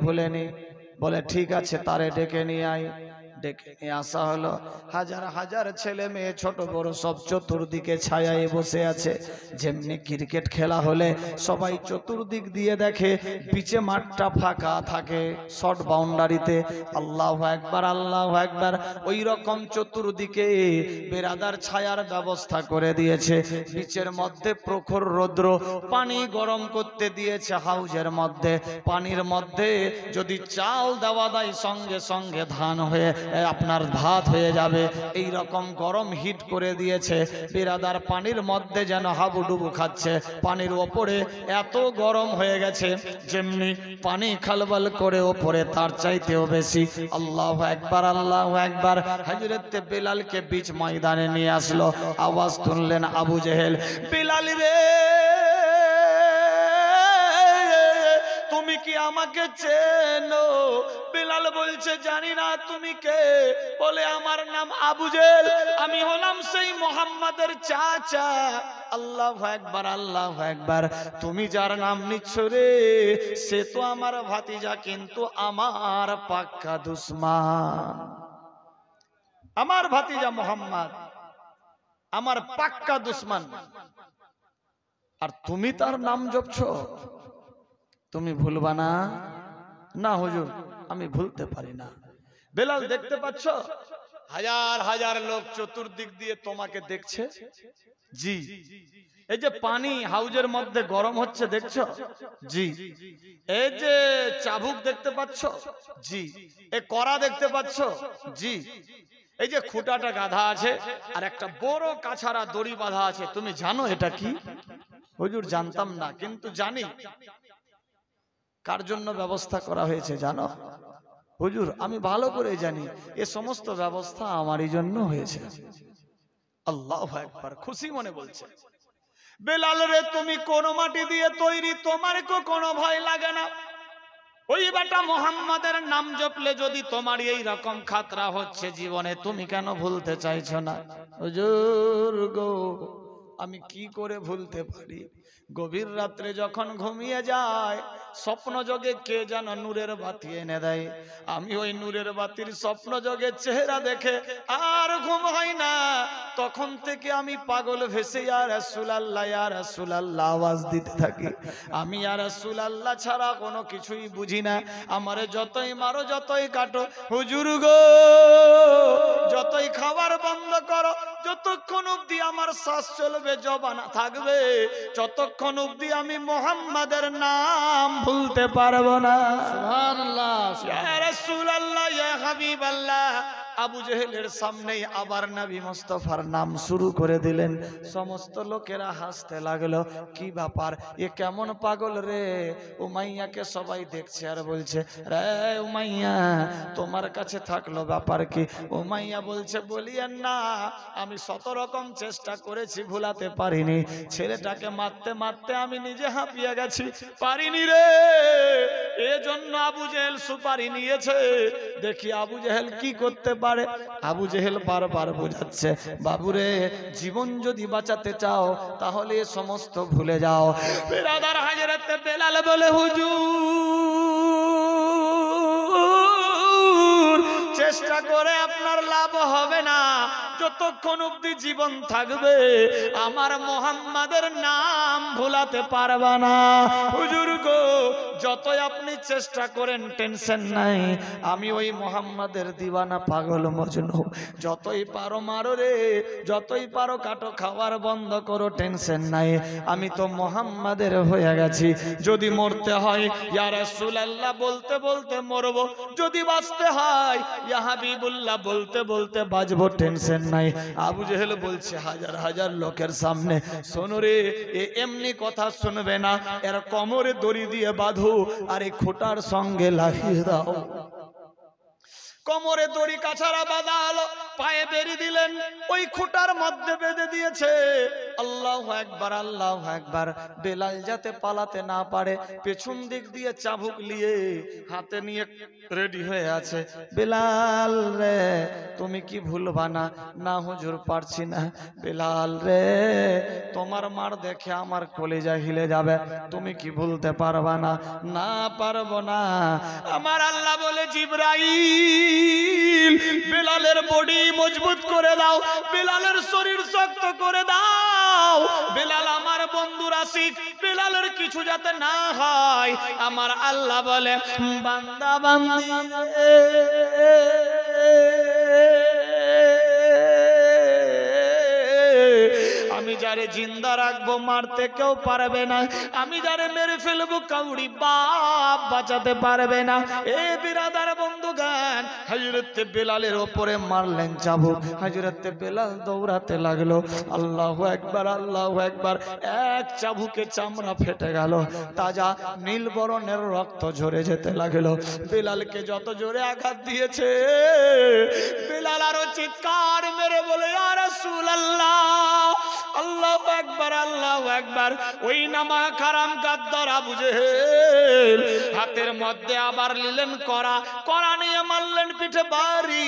ভুলেনি। বলে ঠিক আছে, তারে ডেকে নিয়ে আয়। ডেকে নিয়ে আসা হলো। হাজার হাজার ছেলে মেয়ে ছোট বড় সব চতুর্দিকে ছায়ায় বসে আছে। যেমনি ক্রিকেট খেলা হলে সবাই চতুর্দিক দিয়ে দেখে পিছে মাঠটা ফাঁকা থাকে শর্ট বাউন্ডারিতে, আল্লাহু আকবার আল্লাহু আকবার। ওই রকম চতুর্দিকে বেরাদার ছায়ার ব্যবস্থা করে দিয়েছে। পিচের মধ্যে প্রখর রৌদ্র, পানি গরম করতে দিয়েছে হাউজের মধ্যে। পানির মধ্যে যদি চাল দেওয়া দেয় সঙ্গে সঙ্গে ধান হয়ে আপনার ভাত হয়ে যাবে, এই রকম গরম হিট করে দিয়েছে। বিরাদার পানির মধ্যে যেন হাবুডুবু খাচ্ছে। পানির ওপরে এত গরম হয়ে গেছে, যেমনি পানি খালবাল করে ওপরে তার চাইতেও বেশি। আল্লাহু আকবার আল্লাহু আকবার। হযরত বেলালকে বিচ ময়দানে নিয়ে আসলো। আওয়াজ তুললেন আবু জেহেল, বেলাল রে তুমি কি আমাকে চেনো? বেলাল বলছে জানি না, তুমি কে? বলে আমার নাম আবু জেহেল, আমি হলাম সেই মুহাম্মাদের চাচা। আল্লাহু আকবার আল্লাহু আকবার। তুমি যার নাম নিচ্ছ রে সে তো আমার ভাতিজা, কিন্তু আমার পাক্কা দুশমন। আমার ভাতিজা মুহাম্মদ আমার পাক্কা দুশমন, আর তুমি তার নাম জপছো, তুমি ভুলবা না? না হুজুর, আমি ভুলতে পারি না। বেলাল দেখতে পাচ্ছ হাজার হাজার লোক চতুর্দিক দিয়ে তোমাকে দেখছে। জি। এই যে পানি হাউজের মধ্যে গরম হচ্ছে দেখছো? জি। এই যে চাবুক দেখতে পাচ্ছ? জি। এই কড়া দেখতে পাচ্ছ? জি। এই যে খুঁটাটা গাধা আছে আর একটা বড় কাছাড়া দড়ি বাঁধা আছে, তুমি জানো এটা কি? হুজুর জানতাম না, কিন্তু জানি। কার জন্য ব্যবস্থা করা হয়েছে জানো? হুজুর আমি ভালো করে জানি, এ সমস্ত ব্যবস্থা আমারই জন্য হয়েছে। আল্লাহু আকবার। খুশি মনে বলছে, বেলাল রে তুমি কোন মাটি দিয়ে তৈরি, তোমার কোনো ভয় লাগে না? ওই বেটা মুহাম্মাদের নাম জপলে যদি তোমার এই রকম খাতরা হচ্ছে জীবনে, তুমি কেন ভুলতে চাইছো না? হুজুর গো আমি কি করে ভুলতে পারি? গভীর রাত্রে যখন ঘুমিয়ে যায় স্বপ্ন যোগে কে যেন নূরের বাতি এনে দেয়। আমি ওই নূরের বাতির স্বপ্ন যোগে চেহারা দেখে আর ঘুম হয় না। তখন থেকে আমি পাগল ভেসে ইয়া রাসূলুল্লাহ ইয়া রাসূলুল্লাহ আওয়াজ দিতে থাকি। আমি ইয়া রাসূলুল্লাহ ছাড়া কোনো কিছুই বুঝি না। আমারে যতই মারো যতই কাটো, হুজুর গো যতই খাবার বন্ধ করো, যতক্ষণ অবধি আমার শ্বাস চলবে জবান থাকবে, যতক্ষণ অবধি আমি মুহাম্মাদের নাম ভুলতে পারবো না। সুবহানাল্লাহ। ইয়া রাসূলুল্লাহ ইয়া হাবিবাল্লাহ। আবু জেহেলের সামনেই আবার নবী মুস্তাফার নাম শুরু করে দিলেন। সমস্ত লোকেরা হাসতে লাগলো। কি ব্যাপার, এ কেমন পাগল রে? উমাইয়াকে সবাই দেখছে আর বলছে রে উমাইয়া তোমার কাছে থাকলো ব্যাপার কি? উমাইয়া বলছে বলিয়েন না, আমি ১৭ রকম চেষ্টা করেছি ভুলাতে পারিনি। ছেলেটাকে মারতে মারতে আমি নিজে হাঁপিয়ে গেছি, পারিনি রে। এজন্য আবু জেহেল সুপারি নিয়েছে, দেখি আবু জেহেল কি করতে পারে। আবু জেহেল বারবার বোঝাচ্ছে বাবুরে জীবন যদি বাঁচাতে চাও তাহলে এ সমস্ত ভুলে যাও। বিরাদার হযরত বেলাল বলে হুজুর চেষ্টা করে আপনার লাভ হবে না। যতক্ষণ অবধি জীবন থাকবে আমার মুহাম্মাদের নাম ভুলাতে পারবা না। হুজুর গো যতই আপনি চেষ্টা করেন টেনশন নাই, আমি ওই মুহাম্মাদের দিওয়ানা পাগল মজনু। যতই পারো মারো রে, যতই পারো কাটো, খাবার বন্ধ করো, টেনশন নাই, আমি তো মুহাম্মাদের হয়ে গেছি। যদি মরতে হয় ইয়া রাসূলুল্লাহ বলতে বলতে মরবো, যদি বাঁচতে হয় ইয়া হাবিবুল্লাহ বলতে বলতে বাঁচবো, টেনশন নাই। আবু জেহেল বলছে হাজার হাজার লোকের সামনে, শোনো রে এমনি কথা শুনবে না, এর কোমরে দড়ি দিয়ে বাঁধো আর এই খোঁটার সঙ্গে লাগিয়ে দাও। কোমরে দড়ি কাছাড়া বাঁধা হলো, পায়ে বেরি দিলেন, ওই খুঁটার মধ্যে বেঁধে দিয়েছে। আল্লাহু আকবার, আল্লাহু আকবার। বেলাল যাতে পালাতে না পারে পেছন দিক দিয়ে চাবুক নিয়ে হাতে নিয়ে রেডি হয়ে আছে। বেলাল রে তুমি কি ভুলবা না? না হুজুর পারছি না। বেলাল রে তোমার মার দেখে আমার কলিজা হিলে যাবে, তুমি কি ভুলতে পারবা না? না পারবো না। আমার আল্লাহ বলে জিবরাইল বেলালের বডি মজবুত করে দাও, বেলালের শরীর শক্ত করে দাও। বেলাল আমার বন্ধু আশিক, বেলালের কিছু যাতে না হয়। আমার আল্লাহ বলে বান্দা বান্দি আমি যারে জিন্দা রাখবো মারতে কেউ পারবে না, আমি যারে মেরে ফেলবো কাউরি বাপ বাঁচাতে পারবে না। এ বিরাদার বন্ধুগান, হযরত বেলালের উপরে মারলেন চাবুক। হযরত বেলাল দৌড়াতে লাগলো। আল্লাহু আকবার, আল্লাহু আকবার। এক চাবুকে চামড়া ফেটে গেল, তাজা নীল বরণের রক্ত ঝরে যেতে লাগলো। বেলালকে যত জোরে আঘাত দিয়েছে, বেলাল আরো চিৎকার মেরে বলে ইয়া রাসূলুল্লাহ, আল্লাহু আকবার, আল্লাহু আকবার। ওই নামা খারাম গাদ্দার আবু জেহেল হাতের মধ্যে আবার নিলেন কড়া, কড়া নিয়ে মারলেন পিঠে বাড়ি,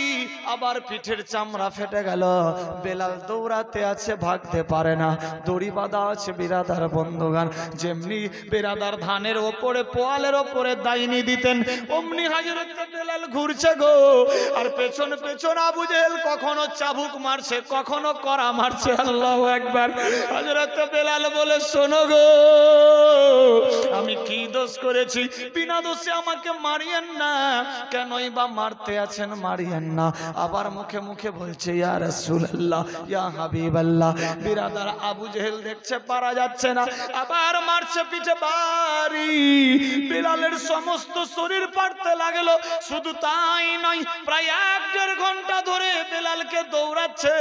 আবার পিঠের চামড়া ফেটে গেল। বেলাল দৌড়াতে আছে, ভাগতে পারে না, দড়ি বাঁধা আছে। বিরাদার বন্ধুগান, যেমনি বিরাদার ধানের ওপরে পোয়ালের ওপরে দাইনি দিতেন, অমনি হযরত বেলাল ঘুরছে গো। আর পেছন পেছন আবু জেহেল কখনো চাবুক মারছে, কখনো কড়া মারছে। আল্লাহু আকবার। হযরত বেলাল বলে শোনো গো, আমি কি দোষ করেছি? বিনা দোষে আমাকে মারিয়েন না। কেনই বা মারতে আছেন? মারিয়েন না। আবার মুখে মুখে বলছে ইয়া রাসূলুল্লাহ, ইয়া হাবিবাল্লাহ। বিরাদার আবু জেহেল দেখছে পারা যাচ্ছে না, আবার মারছে পিঠে বাড়ি। বেলালের সমস্ত শরীর পাড়তে লাগলো। শুধু তাই নয়, প্রায় 1-1.5 ঘন্টা ধরে বেলালকে দৌড়াচ্ছে,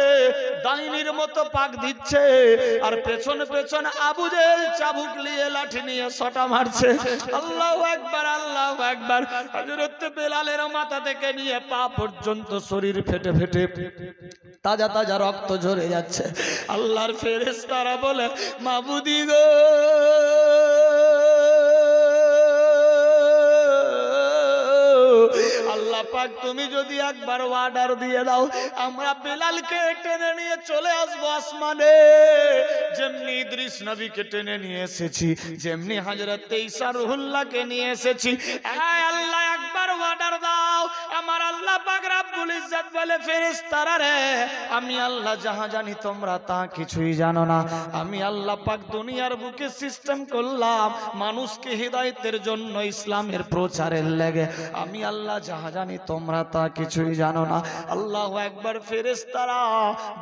ডাইনির মতো পাক দিচ্ছে। আর পেছন পেছন আবু জেহেল চাবুক নিয়ে লাঠি নিয়ে শটা মারছে। আল্লাহু আকবার, আল্লাহু আকবার। হযরত বেলালের মাথা থেকে নিয়ে পা পর্যন্ত শরীর ফেটে ফেটে তাজা তাজা রক্ত ঝরে যাচ্ছে। আল্লাহর ফেরেশতারা বলে মাবুদি গো, আল্লাহ পাক তুমি যদি একবার অর্ডার দিয়ে দাও, আমরা বেলালকে টেনে নিয়ে চলে আসবো আসমানে। যেমনি ইদ্রিস নবীকে টেনে নিয়ে এসেছি, যেমনি হযরত ঈসা রুহুল্লাহকে নিয়ে এসেছি, এই আল্লাহ একবার অর্ডার দাও। আমার আল্লাহ পাক রব্বুল ইজ্জত বলে ফেরেশতারা রে, আমি আল্লাহ যাহা জানি তোমরা তা কিছুই জানো না। আমি আল্লাহ পাক দুনিয়ার বুকে সিস্টেম করলাম মানুষকে হিদায়াতের জন্য, ইসলামের প্রচারের লেগে। আমি আল্লাহ যাহা জানি তোমরা তা কিছুই জানো না। আল্লাহু আকবার। ফেরেশতারা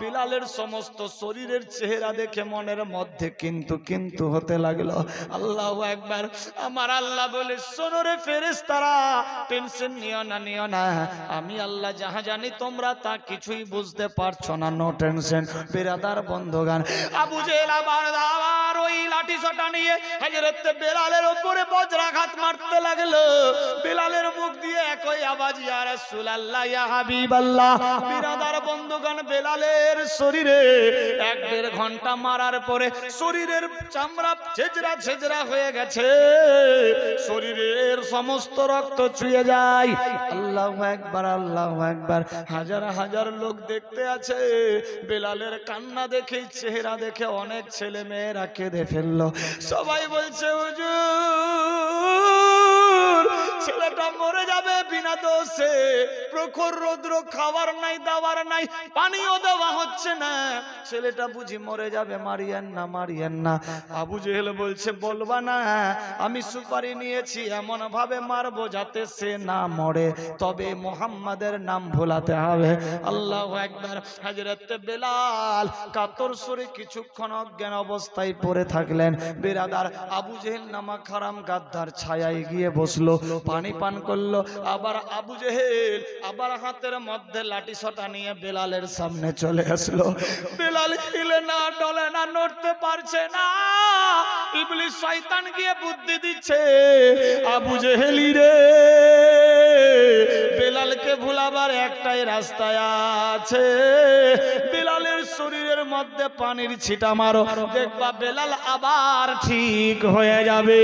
বিলালের সমস্ত শরীরের চেহারা দেখে মনের মধ্যে কিন্তু কিন্তু হতে লাগলো। আল্লাহু আকবার। আমার আল্লাহ বলে শোনো রে ফেরেশতারা, টেনশন নিও না, নিও না। আমি আল্লাহ যাহা জানি তোমরা তা কিছুই বুঝতে পারছো না, নো টেনশন। বিরাদার বন্ধুগান, আবু জেহেল আবার ওই লাঠি সোটা নিয়ে হযরত বেলালের উপরে বজ্রাঘাত মারতে লাগলো। বেলালের মুখ দিয়ে একই আওয়াজ ইয়া রাসূলুল্লাহ, ইয়া হাবিবাল্লাহ। বিরাদার বন্ধুগণ, বেলালের শরীরে 1-1.5 ঘন্টা মারার পরে শরীরের চামড়া ছেজরা ছেজরা হয়ে গেছে, শরীরের সমস্ত রক্ত চুয়ে যায়। আল্লাহু আকবার, আল্লাহু আকবার। হাজার হাজার লোক দেখতে আছে। বেলালের কান্না দেখে, চেহারা দেখে অনেক ছেলে মেয়েরা কেঁদে ফেললো। সবাই বলছে হুজুর ছেলেটা মরে যাবে বিনা দোষে, প্রখর রৌদ্র, খাবার নাই, দাবার নাই, পানিও দেওয়া হচ্ছে না, ছেলেটা বুঝি মরে যাবে, মারিয়েন না, মারিয়েন না। আবু জেহেল বলছে বলবা না, আমি সুপারি নিয়েছি এমন ভাবে মারবো যাতে সে না মরে, তবে মুহাম্মাদের নাম ভোলাতে হবে। আল্লাহু আকবার। হযরত বেলাল কাতর সুরে কিছুক্ষণ অজ্ঞান অবস্থায় পড়ে থাকলেন। বিরাদার আবু জেহেল নামক হারাম গাদ্দার ছায়ায় গিয়ে বসলো, পানি পান করলো। আবার আবু জেহেল আবার হাতের মধ্যে লাঠি সোটা নিয়ে বেলালের সামনে চলে আসলো। বেলাল হিলে না, ডলে না, নড়তে পারছে না। ইবলিস শয়তান গিয়ে বুদ্ধি দিচ্ছে, আবু জেহেলি রে, বেলালকে ভুলাবার একটাই রাস্তা আছে। বেলালের শরীরের মধ্যে পানির ছিটা মারো, দেখবা বেলাল আবার ঠিক হয়ে যাবে।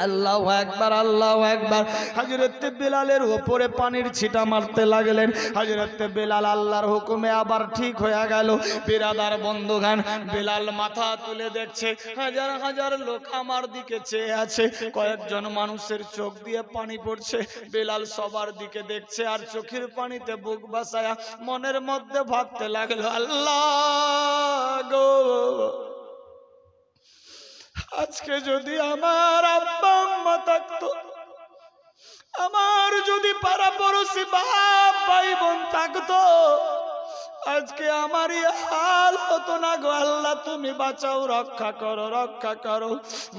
আল্লাহু আকবার, আল্লাহু আকবার। হযরত বেলালের উপরে পানির ছিটা মারতে লাগলেন। হযরত বেলাল আল্লাহর হুকুমে আবার ঠিক হয়ে গেল। বিরাদার বন্ধুগণ, বেলাল মাথা তুলে দেখছে হাজার হাজার লোক আমার দিকে চেয়ে আছে, কয়েকজন মানুষের চোখ দিয়ে পানি পড়ছে। বেলাল সবার দিকে দেখছে আর চোখের পানিতে বুক বাসায়া মনের মধ্যে ভাবতে লাগলো, আল্লাহ গো, আজকে যদি আমার আব্বা আম্মা থাকতো, আমার যদি পাড়া পড়োশি বাপ ভাই বোন থাকতো, আজকে আমার এই হাল হতো না গো। আল্লাহ তুমি বাঁচাও, রক্ষা করো, রক্ষা করো।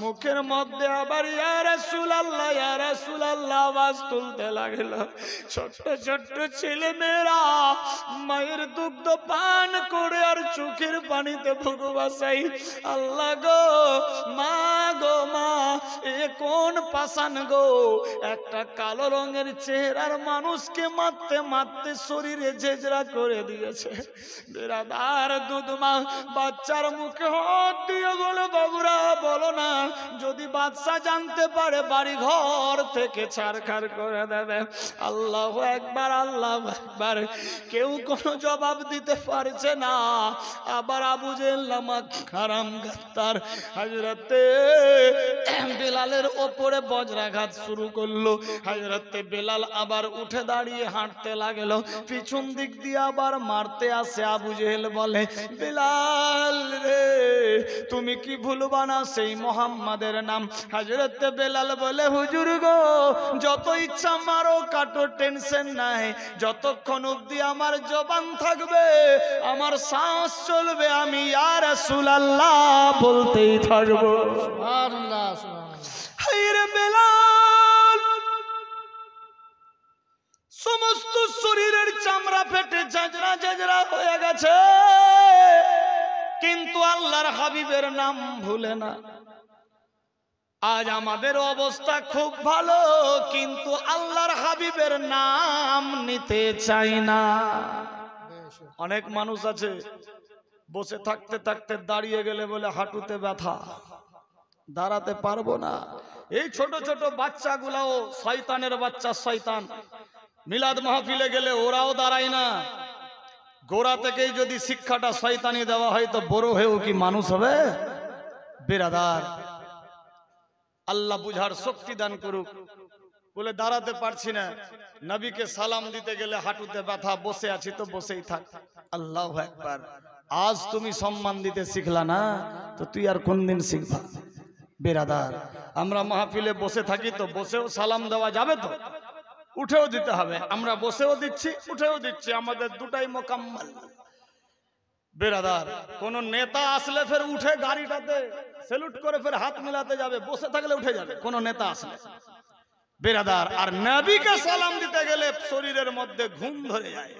মুখের মধ্যে আবার ইয়া রাসূলুল্লাহ, ইয়া রাসূলুল্লাহ আওয়াজ তুলতে লাগলো। ছোট্ট ছোট্ট ছেলে মেয়েরা মায়ের দুগ্ধ পান করে আর চোখের পানিতে বুক বাসাই, আল্লাহ গো, মা গো, মা এ কোন পাষাণ গো, একটা কালো রঙের চেহারার মানুষকে মারতে মারতে শরীরে ঝেঁঝরা করে দিয়েছে। বেরাদার দুধমা বাচ্চার মুখে হাত দিয়ে বলে, বাবুরা বলো না, যদি বাচ্চা জানতে পারে বাড়ি ঘর থেকে ছাড়খাড় করে দেবে। আল্লাহু আকবার, আল্লাহু আকবার। কেউ কোনো জবাব দিতে পারছে না। আবার আবু জেহেল নামক হারাম গাদ্দার হযরতে বেলালের ওপরে বজ্রাঘাত শুরু করলো। হযরতে বেলাল আবার উঠে দাঁড়িয়ে হাঁটতে লাগলো। পিছন দিক দিয়ে আবার মারতে আসে আবু জেহেল বলে, বেলাল রে, তুমি কি ভুলবা না সেই মোহাম্মদের নাম? হযরতে বেলাল বলে, হুজুর গো, যত ইচ্ছা মারো কাটো, টেনশন নাই। যতক্ষণ অবধি আমার জবান থাকবে, আমার শ্বাস চলবে, আমি ইয়া রাসূলুল্লাহ বলতেই থাকবো। সুবহানাল্লাহ, সুবহানাল্লাহ। হায়রে বেলাল, সমস্ত শরীরের চামড়া ফেটে ঝাঁঝরা ঝাঁঝরা হয়ে গেছে, কিন্তু আল্লাহর হাবিবের নাম ভুলে না। আজ আমাদের অবস্থা খুব ভালো, কিন্তু আল্লাহর হাবিবের নাম নিতে চাই না। অনেক মানুষ আছে বসে থাকতে থাকতে দাঁড়িয়ে গেলে বলে হাঁটুতে ব্যথা, দাঁড়াতে পারবো না। এই ছোট ছোট বাচ্চাগুলাও শয়তানের বাচ্চা, শয়তান। মিলাদ মাহফিলে গেলে ওরাও দাঁড়ায় না। গোড়া থেকেই যদি শিক্ষাটা শয়তানি দেওয়া হয় তো বড় হয়েও কি মানুষ হবে? বিরাদার, আল্লাহ বুঝার শক্তি দান করুক। বলে দাঁড়াতে পারছি না, নবীকে সালাম দিতে গেলে হাঁটুতে ব্যথা, বসে আছি তো বসেই থাক। আল্লাহু আকবার। আজ তুমি সম্মান দিতে শিখলা না, তো তুই আর কোন দিন শিখবা? বিরাদার, আমরা মাহফিলে বসে থাকি তো বসেও সালাম দেওয়া যাবে তো? উঠেও দিতে হবে। আমরা বসেও দিচ্ছি, উঠেও দিচ্ছি, আমাদের দুটাই মোকাম্মল। বেরাদার, কোন নেতা আসলে ফের উঠে গাড়িটাতে সেলুট করে ফের হাত মিলাতে যাবে, বসে থাকলে উঠে যাবে কোন নেতা আসলে। বেরাদার, আর নবীকে সালাম দিতে গেলে শরীরের মধ্যে ঘুম ধরে যায়।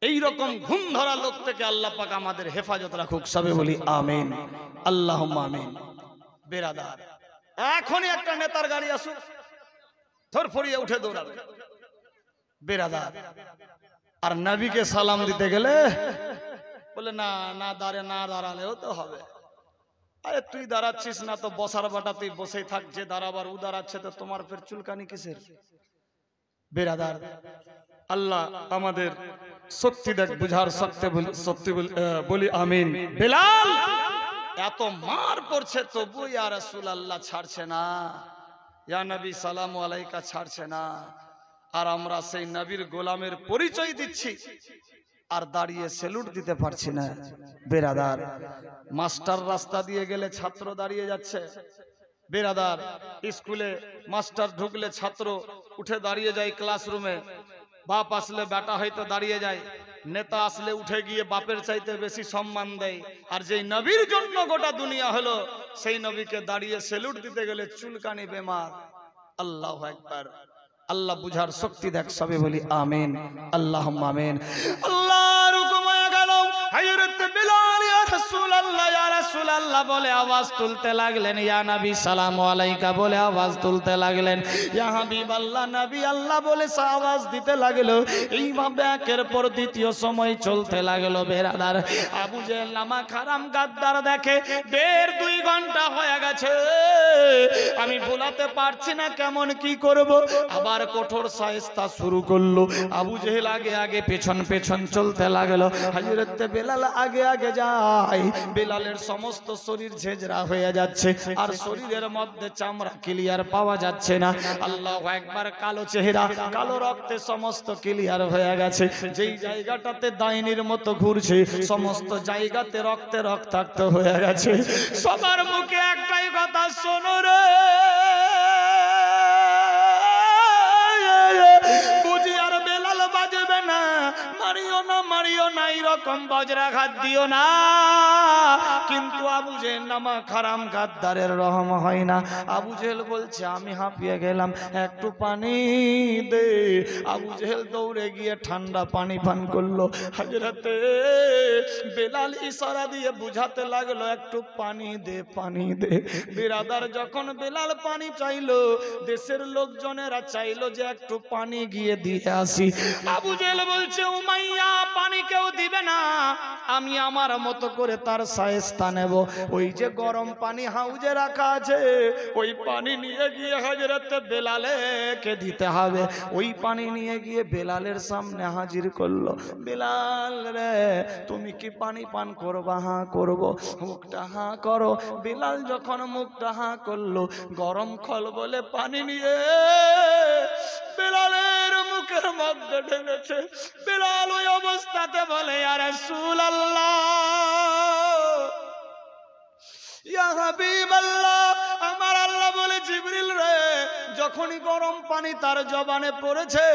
এই রকম ঘুম ধরা লোক থেকে আল্লাহ পাক আমাদের হেফাজত রাখুক। সবে বলি আমিন, আল্লাহুম্মা আমিন। বেরাদার, এখনই একটা নেতার গাড়ি আসুক, ধরফড়িয়ে উঠে দৌড়াবে। বেরাদার, আর নবীকে সালাম দিতে গেলে বলে না না, দাঁড়ালেও তো হবে। আরে তুই দাঁড়াচ্ছিস না তো বসার বাটা তুই বসেই থাক, যে দাঁড়াবার ও দাঁড়াচ্ছে, তো তোমার ফের চুলকানি কিসের? বেরাদার, আল্লাহ আমাদের শক্তি দেখ, বুঝার সত্যি বলি আমিন। বেলাল এত মার পড়ছে তবু ইয়া রাসূলুল্লাহ ছাড়ছে না, ইয়া নবী সালামু আলাইকা ছাড়ছে না। আর আমরা সেই নবীর গোলামের পরিচয় দিচ্ছি আর দাঁড়িয়ে সেলুট দিতে পারছি না। বেরাদার, মাস্টার রাস্তা দিয়ে গেলে ছাত্র দাঁড়িয়ে যাচ্ছে। বেরাদার, স্কুলে মাস্টার ঢুকলে ছাত্র উঠে দাঁড়িয়ে যায় ক্লাসরুমে। বাপ আসলে বেটা হয়তো দাঁড়িয়ে যায়, নেতা আসলে উঠে গিয়ে বাপের চাইতে বেশি সম্মান দেয়। আর যেই নবীর জন্য গোটা দুনিয়া হলো, সেই নবীকে দাঁড়িয়ে সেলুট দিতে গেলে চুলকানি বেমার। আল্লাহু আকবার। আল্লাহ বুঝার শক্তি দেখ। সবে বলি আমিন, আল্লাহুম্মা আমিন। আল্লাহর হুকুম হয়ে গেল, হযরত বিলাল ইয়া রাসূলুল্লাহ ইয়া রাসূলুল্লাহ বলে আওয়াজ তুলতে লাগলেন, ইয়া নবী সালামু আলাইকা বলে আওয়াজ তুলতে লাগলেন, ইয়া হাবিবাল্লাহ নবী আল্লাহ বলে আওয়াজ দিতে লাগলো। এইভাবে একের পর দ্বিতীয় সময় চলতে লাগলো। বেরাদার, আবু জেহেল নামক হারাম গাদ্দার দেখে 1.5-2 ঘন্টা হয়ে গেছে, আমি ভুলাতে পারছি না, কেমন কি করব। আবার কঠোর শায়েস্তা শুরু করলো। আবু জেহেল আগে আগে পেছন পেছন চলতে লাগলো। হযরত বেলাল আগে আগে যায়। বেলালের সমস্ত শরীর ঝেঁঝরা হয়ে যাচ্ছে, আর শরীরের মধ্যে চামড়া ক্লিয়ার পাওয়া যাচ্ছে না। আল্লাহু আকবার, কালো চেহারা, কালো রক্তে সমস্ত ক্লিয়ার হয়ে গেছে। যেই জায়গাটাতে ডাইনির মতো ঘুরছে সমস্ত জায়গাতে রক্তে রক্তাক্ত হয়ে গেছে। সবার মুখে একটাই কথা, শোনো রে, বুঝি আর বেলাল বাজবে না, মারিও না মারিও না, এরকম বজ্রাঘাত দিও না। কিন্তু আবু জেহেল নামক হারাম গাদ্দারের রহম হয় না। আবু জেহেল বলছে, আমি হাঁপিয়ে গেলাম, একটু পানি দে। আবু জেহেল দৌড়ে গিয়ে ঠান্ডা পানি পান করলো। হযরতে বেলাল ইশারা দিয়ে বুঝাতে লাগলো, একটু পানি দে, পানি দে। বিরাদার, যখন বেলাল পানি চাইলো, দেশের লোকজনেরা চাইলো যে একটু পানি গিয়ে দিয়ে আসি। আবু জেহেল বলছে, উমাইয়া পানি কেউ দিবে না, আমি আমার মতো করে তার শায়েস্তা নেব। ওই যে গরম পানি হাউজে রাখা আছে, ওই পানি নিয়ে গিয়ে হযরত বেলালকে দিতে হবে। ওই পানি নিয়ে গিয়ে বেলালের সামনে হাজির করলো। বেলাল রে, তুমি কি পানি পান করবা? হ্যাঁ করবো। মুখটা হাঁ করো। বেলাল যখন মুখটা হাঁ করলো, গরম খল বলে পানি নিয়ে বেলালের মুখের মধ্যে ঢেলেছে। বেলাল ওই অবস্থাতে বলে, ইয়া রাসূলুল্লাহ, ইয়া হাবিবাল্লাহ, আমার আল্লাহ বলে, জিবরিল রে, যখনই গরম পানি তার জবানে পড়েছে,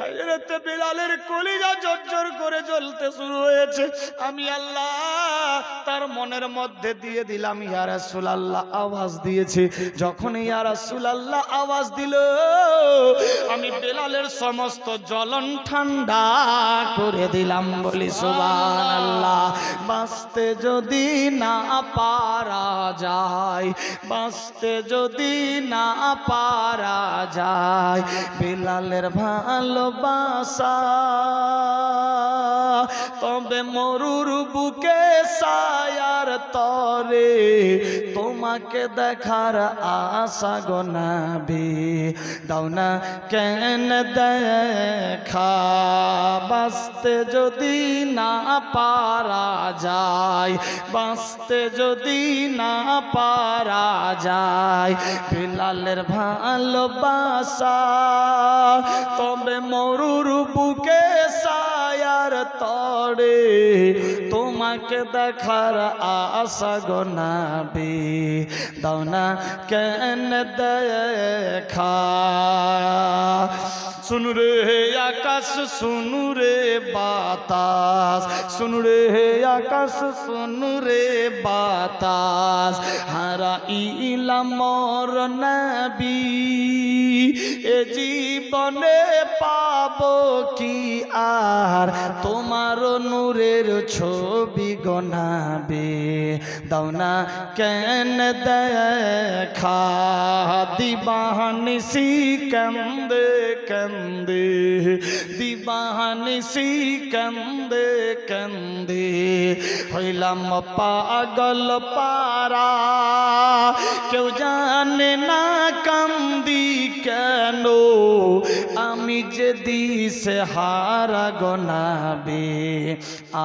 হযরত বেলালের কলিজা জর্জর করে জ্বলতে শুরু হয়েছে। আমি আল্লাহ তার মনের মধ্যে দিয়ে দিলাম, ইয়া রাসূলুল্লাহ আওয়াজ দিয়েছে। যখন ইয়া রাসূলুল্লাহ আওয়াজ দিল, আমি বেলালের সমস্ত জ্বলন ঠান্ডা করে দিলাম। বলি সুবহানাল্লাহ। বাঁচতে যদি না পারা যায়, বাঁচতে যদি না পারা যায়, বেলালের ভালোবাসা, তবে মরুর বুকে সায়ার তরে তোমাকে দেখার আশা গো নবী, দাও না কেন দেখা। বাঁচতে যদি না পারা যায়, বাঁচতে যদি না পারা যায়, বেলালের ভালোবাসা, তবে মরুর বুকে সায়ার তরে তোমাকে দেখার আশা গো নবী, দাও না কেন দেখা। सुन रे आकाश सुन रे बातास, सुन रे आकाश सुन रे बातास, हारा इला मोर नबी ए जीवने पाबो की आर তোমার নূরের ছবি গনাবে, দাও না কেন দেখা। দিবানিসি কান্দে কান্দে, দিবানিসি কান্দে কান্দে, হইলাম পাগল পারা, কেউ জানে না কান্দি কেন, আমি যে দিশে হারা গনাবে,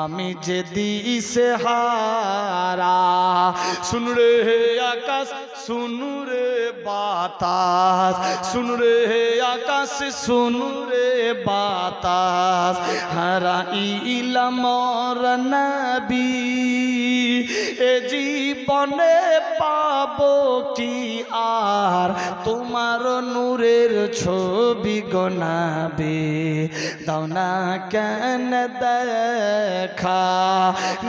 আমি যে দিশে হারা। सुन रे आकाश सुन रे बातास, सुन रे आकाश सुन रे बातास, हरा इला मोर नबी ए जीवने पाबो की आर তোমার নূরের ছবি গনাবে, দাও না কেন দেখা।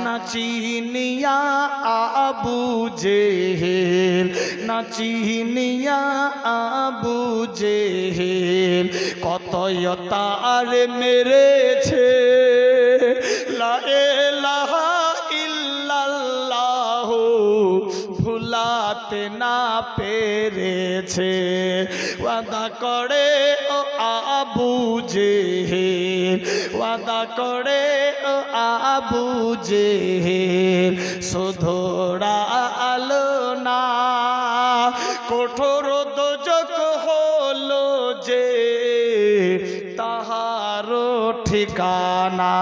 নাচিনিয়া আবু জেহেল, নাচিনিয়া আবু জেহেল, কতই তার মেরেছে। লা ইলাহা ইল্লাল্লাহ সামলাতে না পেরেছে। ওয়াদা করে ও আবু জেহেল, ওয়াদা করে ও আবু জেহেল, শুধরালো না। কঠোর দোজখ হলো যে তাহারও ঠিকানা।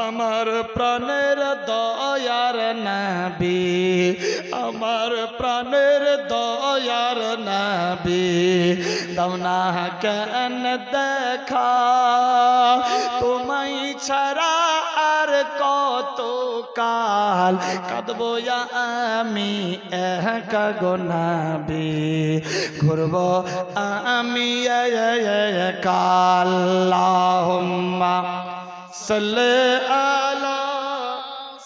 আমার প্রাণের দয়ার নবী, আমার প্রাণের দয়ার নবী, দাও না কেন দেখা, তোমায় ছাড়া আর কত কাল কাঁদবো আমি একা গো নবী, ঘুরব আমি কাল। আল্লাহুম্মা সাল্লি আলা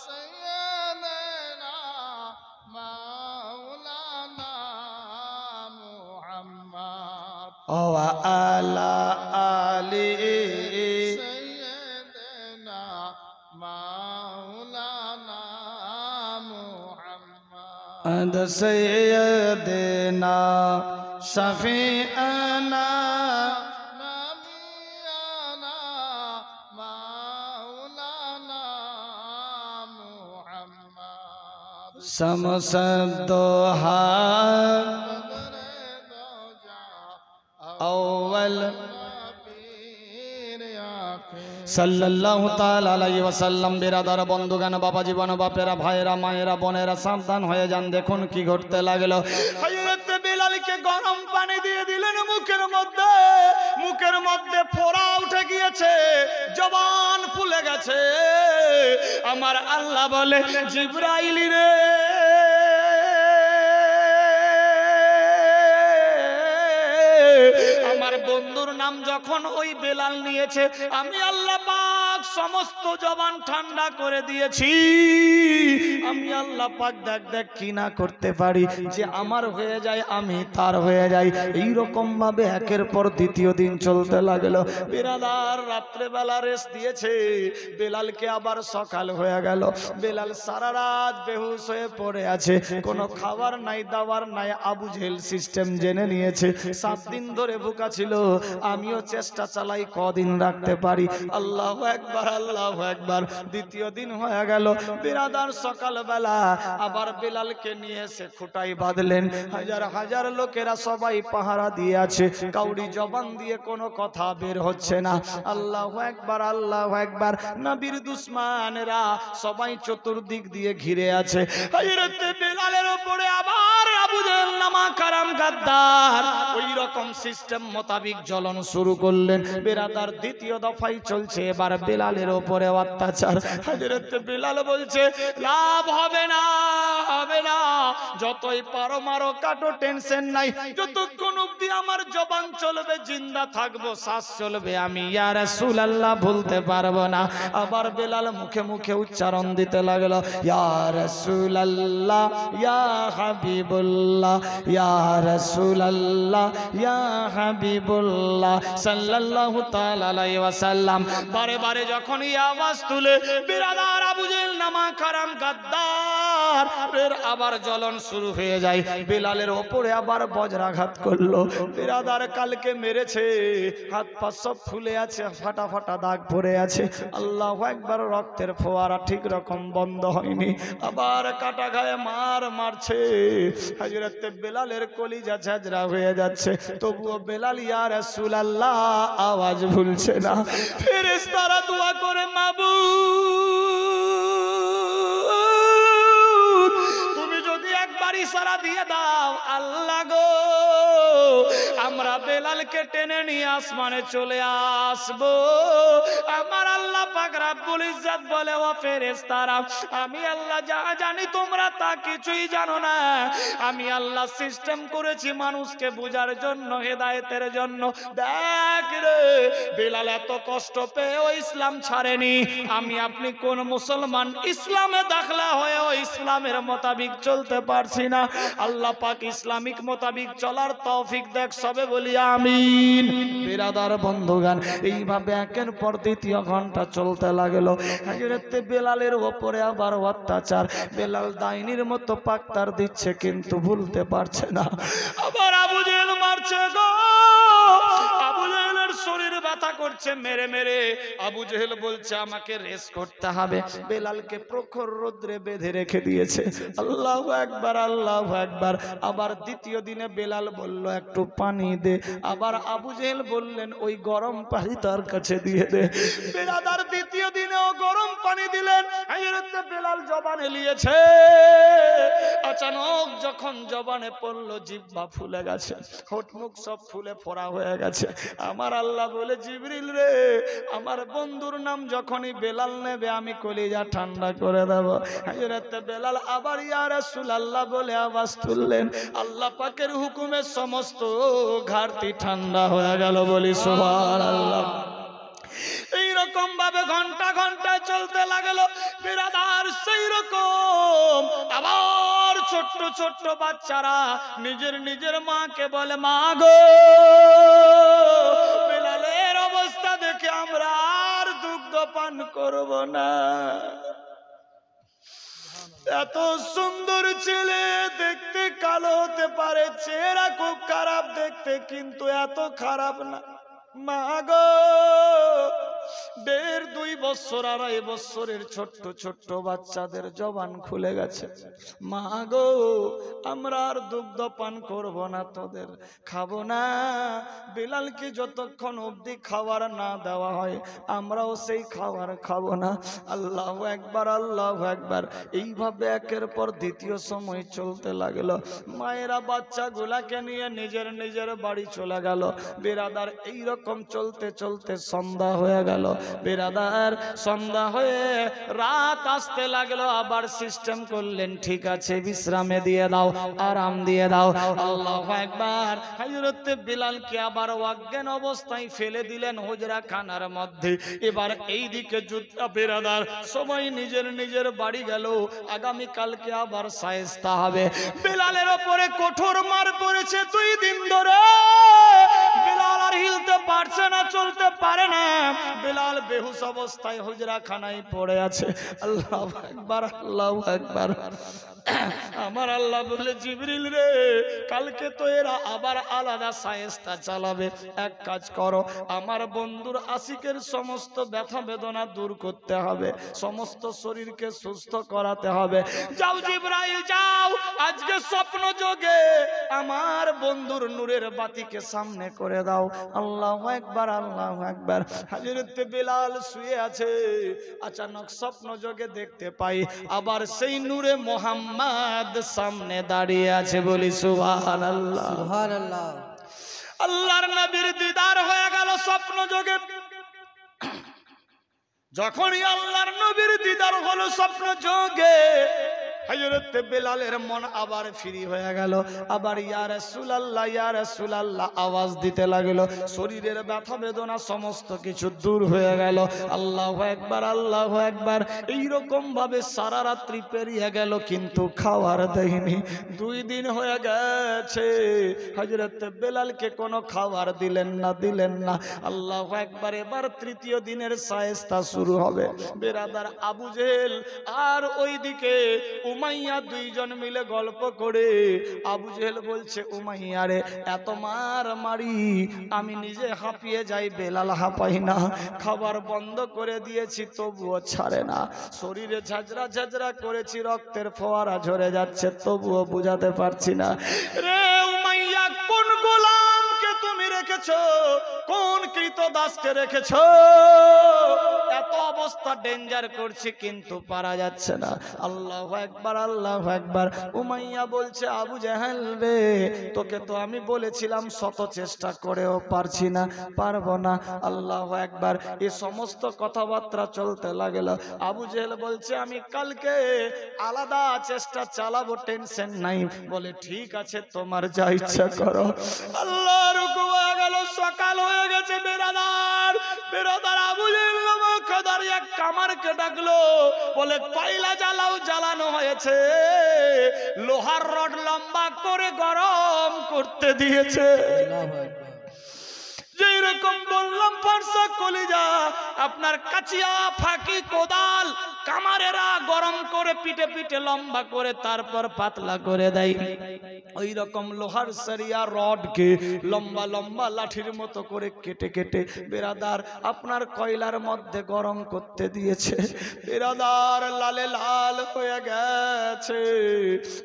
সাইয়্যিদিনা মাওলানা মুহাম্মদ ওয়া আলা আলি সাইয়্যিদিনা মাওলানা মুহাম্মদ সাইয়্যিদিনা শাফিআনা शमसद्दोहा अव्वल সাল্লাল্লাহু তাআলা আলাইহি ওয়াসাল্লাম। বিরাদার বন্ধুগণ, বাবা জীবন, বাপেরা, ভাইয়েরা, মায়েরা, বোনেরা, সাবধান হয়ে যান। দেখুন কি ঘটতে লাগলো। হযরত বিলালকে গরম পানি দিয়ে দিলেন মুখের মধ্যে, মুখের মধ্যে ফোঁড়া উঠে গিয়েছে, জবান ফুলে গেছে। আমার আল্লাহ বলে, জিবরাইল রে, আমার বন্ধুর নাম যখন ওই বেলাল নিয়েছে, আমি আল্লাহ পাক সমস্ত জবান ঠান্ডা করে দিয়েছি। আমি আল্লাহ পাক দেখ দেখ কি না করতে পারি, যে আমার হয়ে যায় আমি তার হয়ে যাই। এইরকম ভাবে একের পর দ্বিতীয় দিন চলতে লাগলো। বিরাদার রাত্রে বেলা রেস্ট দিয়েছে বেলালকে, আবার সকাল হয়ে গেল। বেলাল সারা রাত বেহুশ হয়ে পড়ে আছে, কোনো খাবার নাই, দাবার নাই। আবু জেহেল সিস্টেম জেনে নিয়েছে, 7 দিন ধরে ভুকা ছিল। আমিও চেষ্টা চালাই কদিন রাখতে পারি। আল্লাহু আকবার, আল্লাহু আকবার। দ্বিতীয় দিন হয়ে গেল। বিরাদার সকালবেলা আবার বেলালকে নিয়ে এসে খুঁটাই বাঁধলেন। হাজার হাজার লোকেরা সবাই পাহারা দিয়ে আছে, কাউরি জবান দিয়ে কোনো কথা বের হচ্ছে না। আল্লাহু আকবার, আল্লাহু আকবার। নবীর দুশমনেরা সবাই চতুর্দিক দিয়ে ঘিরে আছে। হযরত বেলালের উপরে আবার আবু জেহেল নামা কারাম গাদ্দার ওই রকম সিস্টেম মোতাবিক জ্বলন শুরু করলেন। বিরাদার দ্বিতীয় দফাই চলছে এবার বেলালের উপরে অত্যাচার। হযরত বেলাল বলছে, লাভ হবে না, হবে না, যতই পারো মারো, কাটো, টেনশন নাই। যতক্ষণ অবধি আমার জবান চলবে, জিন্দা থাকবো, শ্বাস চলবে, আমি ইয়া রাসূলুল্লাহ বলতে পারবো না। আবার বেলাল মুখে মুখে উচ্চারণ দিতে লাগলো, ইয়া রাসূলুল্লাহ, ইয়া হাবিবুল্লাহ, ইয়া রাসূলুল্লাহ, ইয়া হাবিবুল্লাহ সাল্লাল্লাহু তাআলা আলাইহি ওয়াসাল্লাম। বারে বারে যখন এই আওয়াজ তুলে বিরাদার আবু জেহেল নামা কারাম গাদ্দার এর আবার জ্বলন শুরু হয়ে যায়। বেলালের ওপরে আবার বজ্রাঘাত করলো। বিরাদার কালকে মেরেছে, হাত পা সব ফুলে আছে, ফাটা ফাটা দাগ পড়ে আছে। আল্লাহু আকবার। রক্তের ফোয়ারা ঠিক রকম বন্ধ হয়নি, আবার কাটা গায়ে মারছে। হযরত বেলালের কলিজা ঝাঁঝরা হয়ে যাচ্ছে, তবুও বেলাল ইয়া রাসূলুল্লাহ আওয়াজ ভুলছে না। ফেরেশতারা দোয়া করে, মাবুদ তুমি যদি একবার ইশারা দিয়ে দাও, আল্লাহ গো, আমরা বেলালকে টেনে নিয়ে আসমানে চলে আসবো। আমার আল্লাহ পাক রব্বুল ইজ্জত বলে, ও ফেরেশতারা, আমি আল্লাহ যা জানি তোমরা তা কিছুই জানো না। আমি আল্লাহ সিস্টেম করেছি মানুষকে বোঝার জন্য, হেদায়েতের জন্য। দেখ রে, বেলাল এত কষ্ট পেয়েও ইসলাম ছাড়েনি। আমি আপনি কোন মুসলমান ইসলামে দাখলা হয়েও ইসলামের মোতাবিক চলতে পারছি না। আল্লাহ পাক ইসলামিক মোতাবিক চলার তৌফিক দেখ, সবে বলি আমিন। বিরাদার বন্ধুগান, এইভাবে একের পর দ্বিতীয় ঘন্টা চলতে লাগলো। হযরত বেলালের উপরে আবার অত্যাচার। বেলাল ডাইনির মতো পাকতার দিচ্ছে কিন্তু ভুলতে পারছে না। আবার আবু জেহেল মারছে গো। আবু জেহেলের শরীর ব্যথা করছে মেরে মেরে। আবু জেহেল বলছে আমাকে রেস করতে হবে। বেলালকে প্রখর রোদ্রে বেঁধে রেখে দিয়েছে। আল্লাহু আকবার, আল্লাহু আকবার। আবার দ্বিতীয় দিনে বেলাল বলল একটু পানি দে। আবার আবু জেহেল বললেন ওই গরম পানি তার কাছে দিয়ে দে। বেলাদার দ্বিতীয় দিনেও গরম পানি দিলেন। হযরত বেলাল জবানে নিয়েছে। আচানক যখন জবানে পড়লো জিহ্বা ফুলে গেছে, ঠোঁট মুখ সব ফুলে ফোড়া হয়ে গেছে। আমার আল্লাহ বলে জিবরিল রে, আমার বন্ধুর নাম যখনই বেলাল নেবে আমি কলিজা ঠান্ডা করে দেব। হযরত বেলাল আবার ইয়া রাসূলুল্লাহ বলে আওয়াজ তুললেন। আল্লাহ পাকের হুকুমে সমস্ত ঘাটতি ঠান্ডা হয়ে গেল, বলি সুবহানাল্লাহ। এইরকম ভাবে ঘন্টা ঘন্টা চলতে লাগলো। বিরাদার সেই রকম আবার ছোট্ট ছোট্ট বাচ্চারা নিজের নিজের মাকে বলে মা গো, বেলালের অবস্থা দেখে আমরা আর দুগ্ধ পান করব না। এত সুন্দর ছেলে, দেখতে কালো হতে পারে, চেহারা খুব খারাপ দেখতে, কিন্তু এত খারাপ না। মা গো, 1.5-2 বছর 2.5 বছরের ছোট্ট ছোট্ট বাচ্চাদের জবান খুলে গেছে। মা গো, আমরা আর দুগ্ধ পান করব না, তোদের খাবো না। বেলালকে যতক্ষণ অবধি খাবার না দেওয়া হয় আমরাও সেই খাবার খাবো না। আল্লাহু আকবার, আল্লাহু আকবার। এইভাবে একের পর দ্বিতীয় সময় চলতে লাগলো। মায়েরা বাচ্চাগুলাকে নিয়ে নিজের নিজের বাড়ি চলে গেল। বিরাদার এইরকম চলতে চলতে সন্ধ্যা হয়ে গেল। বিরাদার সন্ধ্যা হয়ে রাত আসতে লাগলো। আবার সিস্টেম করলেন, ঠিক আছে বিশ্রামে দিয়ে দাও, আরাম দিয়ে দাও। আল্লাহু আকবার। হযরত বিলালকে আবার অজ্ঞান অবস্থায় ফেলে দিলেন হুজরা খানার মধ্যে। এবার এইদিকে যুদ্ধ। বিরাদার সবাই নিজের নিজের বাড়ি গেল। আগামী কালকে আবার শায়েস্তা হবে। বিলালের উপরে কঠোর মার পড়েছে 2 দিন ধরে। বিলাল আর হিলতে পারছে না, চলতে পারে না। বিলাল বেহুশ অবস্থায় হুজরা খানায় পড়ে আছে। আল্লাহু আকবার, আল্লাহু আকবার। আমার আল্লাহ বলে জিবরিল রে, কালকে তো এরা আবার আলাদা শায়েস্তা চালাবে। এক কাজ করো, আমার বন্ধুর আশিকের সমস্ত ব্যথা বেদনা দূর করতে হবে, সমস্ত শরীরকে সুস্থ করাতে হবে। যাও জিবরাইল যাও, আজকে স্বপ্ন যোগে আমার বন্ধুর নূরের বাতিকে সামনে করে দাও। আল্লাহু আকবার, আল্লাহু আকবার। হযরত বিলাল শুয়ে আছে। আচানক স্বপ্ন যোগে দেখতে পাই আবার সেই নূরে মোহাম্মদ সামনে দাঁড়িয়ে আছে, বলি সুবহানাল্লাহ, সুবহানাল্লাহ। আল্লাহর নবীর দিদার হয়ে গেল স্বপ্ন যোগে। যখনই আল্লাহর নবীর দিদার হলো স্বপ্ন যোগে, হযরত বেলালের মন আবার ফ্রি হয়ে গেল। আবার ইয়া রাসূলুল্লাহ, ইয়া রাসূলুল্লাহ আওয়াজ দিতে লাগলো। শরীরের ব্যথা বেদনা সমস্ত কিছু দূর হয়ে গেল। আল্লাহু আকবার, আল্লাহু আকবার। এইরকম ভাবে সারা রাত্রি পেরিয়ে গেল, কিন্তু খাবার দেয়নি। 2 দিন হয়ে গেছে, হযরত বেলালকে কোনো খাবার দিলেন না, দিলেন না। আল্লাহু আকবার। এবার তৃতীয় দিনের শায়েস্তা শুরু হবে। বেরাদার আবু জেহেল আর ওইদিকে উমাইয়া 2 জন মিলে গল্প করে। আবু জেহেল বলছে উমাইয়া রে, এত মার মারি আমি নিজে হাঁপিয়ে যাই, বেলাল হাঁপাই না। খাবার বন্ধ করে দিয়েছি তবুও ছাড়ে না। শরীরে ঝাঁঝরা ঝাঁঝরা করেছি, রক্তের ফোয়ারা ঝরে যাচ্ছে, তবুও বুঝাতে পারছি না। রে উমাইয়া, কোন গোলামকে তুমি রেখেছো? কোন কৃতদাসকে রেখেছো? এত অবস্থা ডেঞ্জার করছে কিন্তু পারা যাচ্ছে না। আল্লাহু আকবার, আল্লাহু আকবার। উমাইয়া বলছে আবু জেহেল রে, তোকে তো আমি বলেছিলাম শত চেষ্টা করেও পারছি না, পারবো না। আল্লাহু আকবার। এই সমস্ত কথাবার্তা চলতে লাগলো। আবু জেহেল বলছে আমি কালকে আলাদা চেষ্টা চালাবো, টেনশন নাই। বলে ঠিক আছে, তোমার যা ইচ্ছা করো। আল্লাহর হুকুম হয়ে গেল, সকাল হয়ে গেছে। বেরাদার বেরাদার আবু জেহেল তাড়াতাড়ি এক কামারকে ডাকলো, বলে কয়লা জ্বালাও, জ্বালানো হয়েছে, লোহার রড লম্বা করে গরম করতে দিয়েছে। যেই রকম বললাম ফর্সা কলিজা, আপনার কাচিয়া ফাঁকি কোদাল কামারেরা গরম করে পিটে পিটে লম্বা করে তারপর পাতলা করে দেয়, ওই রকম লোহার সরিয়া রডকে লম্বা লম্বা লাঠির মতো করে কেটে কেটে বেরাদার আপনার কয়লার মধ্যে গরম করতে দিয়েছে। বেরাদার লালে লাল হয়ে গেছে।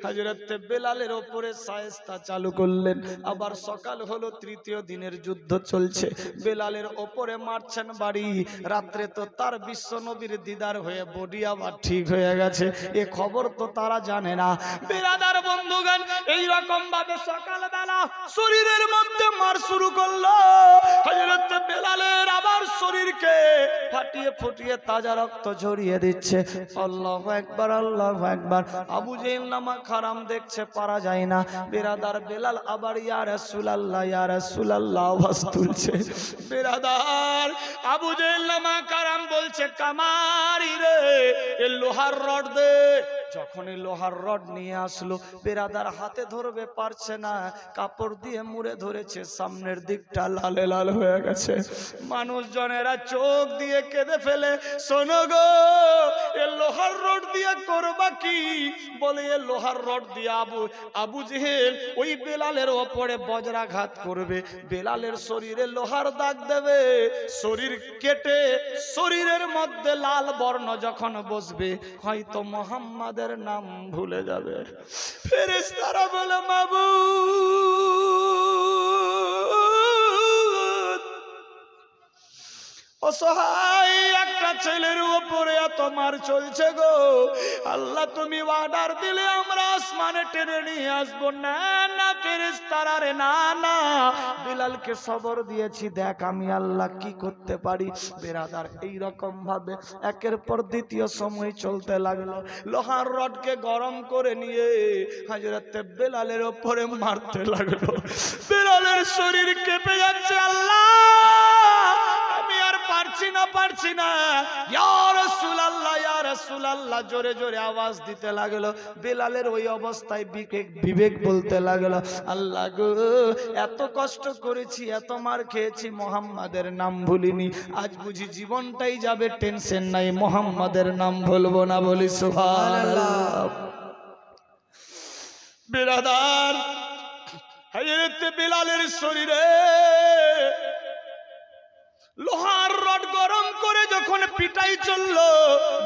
হযরত বেলালের ওপরে শায়েস্তা চালু করলেন। আবার সকাল হলো, তৃতীয় দিনের যুদ্ধ চলছে। বেলালের ওপরে মারছেন বাড়ি। রাত্রে তো তার বিশ্ব নবীর দিদার হয়ে বডি আবার ঠিক হয়ে গেছে, এ খবর তো তারা জানে না। বেরাদার বন্ধুগণ, এই রকম ভাবে সকালবেলা শরীরের মধ্যে মার শুরু করলো। হযরত বেলালের আবার শরীরকে ফাটিয়ে ফুটিয়ে তাজা রক্ত ঝরিয়ে দিচ্ছে। আল্লাহু আকবার, আল্লাহু আকবার। আবু জেহেল নামা খারাম দেখছে, পারা যায় না। বেরাদার বেলাল আবার ইয়া রাসূলুল্লাহ, ইয়া রাসূলুল্লাহ আওয়াজ তুলছে। বেরাদার আবু জেহেল নামা খারাম বলছে, কামারি রে, এ লোহার রড দে। যখনই লোহার রড নিয়ে আসলো, বেরাদার হাতে ধরবে পারছে না, কাপড় দিয়ে মুড়ে ধরেছে, সামনের দিকটা লালে লাল হয়ে গেছে। মানুষজনেরা চোখ দিয়ে কেঁদে ফেলে, শোনো গো, এ লোহার রড দিয়ে করবা কি? বলে এ লোহার রড দিয়ে আবু জেহেল ওই বেলালের ওপরে বজ্রাঘাত করবে, বেলালের শরীরে লোহার দাগ দেবে, শরীর কেটে শরীরের মধ্যে লাল বর্ণ যখন বসবে, হয়তো মুহাম্মাদের নাম ভুলে যাবে। ফেরেশতারা বলে, মাবুদ, অসহায় একটা ছেলের উপরে এত মার চলছে গো, আল্লাহ তুমি অর্ডার দিলে আমরা আসমানে টেনে নিয়ে আসবো। না না ফেরেশতারা রে, না না, বিলালকে সবর দিয়েছি, দেখ আমি আল্লাহ কি করতে পারি। বেরাদার এই রকম ভাবে একের পর দ্বিতীয় সময় চলতে লাগলো। লোহার রডকে গরম করে নিয়ে হযরত বেলালের উপরে মারতে লাগলো। বেলালের শরীর কেঁপে যাচ্ছে। আল্লাহ, আমি আর পারছি না, পারছি না, ইয়া রাসূলুল্লাহ, ইয়া রাসূলুল্লাহ জোরে জোরে আওয়াজ দিতে লাগলো। বেলালের ওই অবস্থায় বিবেক বলতে লাগলো, আল্লাহ গো, এত কষ্ট করেছি, এত মার খেয়েছি, মুহাম্মাদের নাম ভুলিনি, আজ বুঝি জীবনটাই যাবে, টেনশন নাই, মুহাম্মাদের নাম ভুলবো না, বলি সুবহানাল্লাহ। বিরাদার হযরত বেলালের শরীরে লোহার রড গরম করে যখন পিটাই চললো,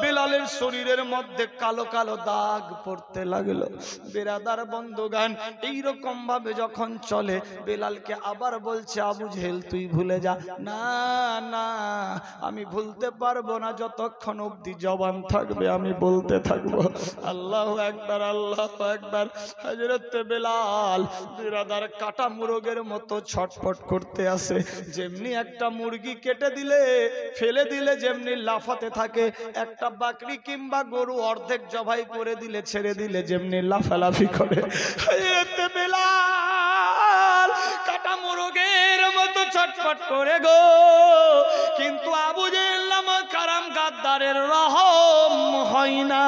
বেলালের শরীরের মধ্যে কালো কালো দাগ পড়তে লাগলো। বেরাদার বন্ধুগান, এইরকম ভাবে যখন চলে, বেলালকে আবার বলছে, আবু জেহেল তুই ভুলে যা। না না, আমি ভুলতে পারবো না, যতক্ষণ অবধি জবান থাকবে আমি বলতে থাকবো আল্লাহু আকবার, আল্লাহু আকবার। হযরত বেলাল বেরাদার কাটা মুরগের মতো ছটফট করতে আসে। যেমনি একটা মুরগি কেটে দিলে, ফেলে দিলে যেমনি লাফাতে থাকে, একটা বাকরি কিংবা গরু অর্ধেক জবাই করে দিলে, ছেড়ে দিলে যেমনি লাফালাফি করে, হযরত বেলাল কাটা মুরগের মতো ছটফট করে গো। কিন্তু আবু জেহেল নামক কারাম গাদ্দারের রহম হয় না।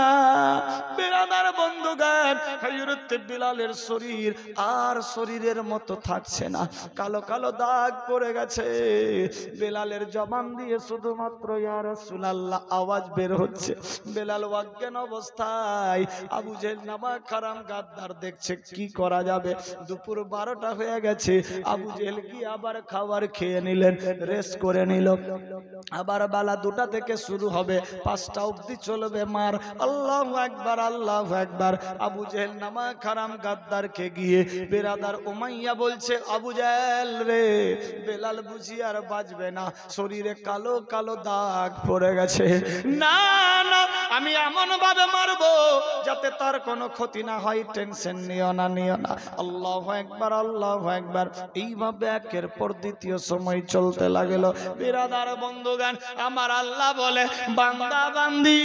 বেরাদার বন্ধুগান, হযরত বেলালের শরীর আর শরীরের মতো থাকছে না, কালো কালো দাগ পড়ে গেছে। বেলালের জবান দিয়ে শুধুমাত্র ইয়া রাসূলুল্লাহ আওয়াজ বের হচ্ছে। বেলাল অজ্ঞান অবস্থায়, আবু জেহেল নামক কারাম গাদ্দার দেখছে কি করা যাবে। দুপুর 12টা হয়ে গেছে। আবু জেহেল কি আবার খাবার খেয়ে নিলেন, রেস্ট করে নিল। আবার বেলা 2টা থেকে শুরু হবে, 5টা অবধি চলবে মার। আল্লাহু আকবার, আল্লাহু আকবার। আবু জেহেল নামক কারাম গাদ্দারকে গিয়ে বেরাদার উমাইয়া বলছে, আবু জেহেল রে, বেলাল বুঝি আর বাঁচবে না, শরীরে কালো কালো দাগ পড়ে গেছে। না না, আমি এমন ভাবে মারবো যাতে তার কোনো ক্ষতি না হয়, টেনশন নিও না, নিও না। আল্লাহু আকবার, আল্লাহু আকবার। এইভাবে একের পর দ্বিতীয় সময় চলতে লাগলো। বিরাদার বন্ধুগান, আমার আল্লাহ বলে, বান্দা বান্দি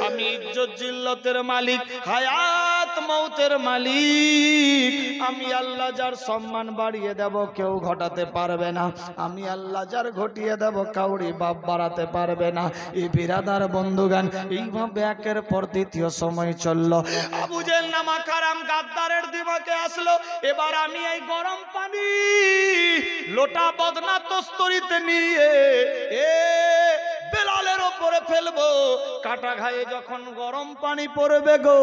আমি ইজ্জত জিল্লতের মালিক, হায়াত মৌতের মালিক, আমি আল্লাহ যার সম্মান বাড়িয়ে দেব কেউ ঘটাতে পারবে না, আমি আল্লাহ যার ঘটিয়ে দেব কাউরি বাপ বাড়াতে পারবে না। এই বিরাদার বন্ধুগান, এইভাবে একের পর দ্বিতীয় সময় চলল। আবু জেহেল নামা কারাম গাদ্দারের দিমাগে আসলো, এবার আমি এই গরম পানি লোটা বদনা তস্তরিতে নিয়ে বেলালের ওপরে ফেলবো। কাটা ঘায়ে যখন গরম পানি পড়বে গো,